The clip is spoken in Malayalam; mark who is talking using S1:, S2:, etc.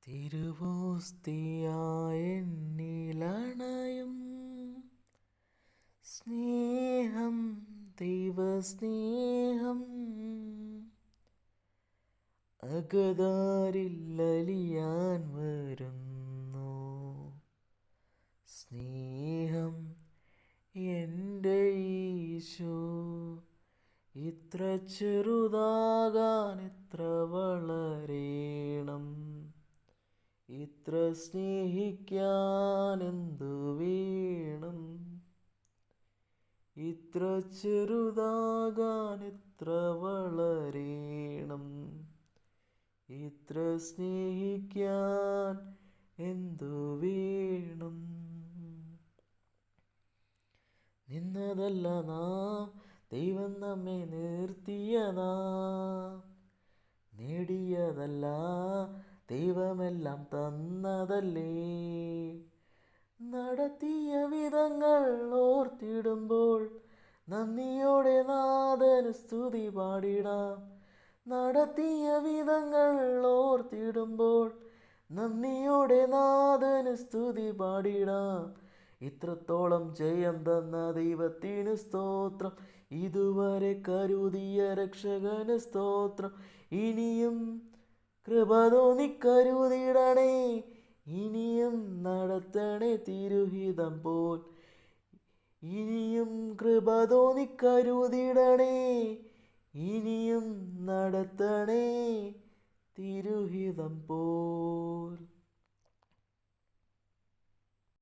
S1: തിരുവോസ്തിയായെന്നിലണയും സ്നേഹം, ദൈവസ്നേഹം അകതാരില്ലലിയാൻ വരുന്നു. സ്നേഹം എൻ്റെ ഈശോ ഇത്ര ചെറുതാകാൻ എത്ര വളരേണം, ഇത്ര സ്നേഹിക്കാൻ എന്തു വേണം, ഇത്ര ചെറുതാകാൻ എത്ര വളരേണം, ഇത്ര സ്നേഹിക്കാൻ എന്തു വേണം. നിന്നതല്ല നാം, ദൈവം നമ്മെ നിർത്തിയതാ. നേടിയതല്ല, ദൈവമെല്ലാം തന്നതല്ലേ. നടത്തിയ വിധങ്ങൾ ഓർത്തിടുമ്പോൾ നന്ദിയോടെ നാഥന് സ്തുതി പാടിടാം. നടത്തിയ വിധങ്ങൾ ഓർത്തിടുമ്പോൾ നന്ദിയോടെ നാഥന് സ്തുതി പാടിടാം. ഇത്രത്തോളം ജയം തന്ന ദൈവത്തിന് സ്തോത്രം, ഇതുവരെ കരുതിയ രക്ഷകന് സ്തോത്രം. ഇനിയും കൃപ തോന്നി കരുതിടണേ, ഇനിയും നടത്തണേ തിരുഹിതം പോൽ. ഇനിയും കൃപ തോന്നി കരുതിടണേ, ഇനിയും നടത്തണേ തിരുഹിതം പോൽ.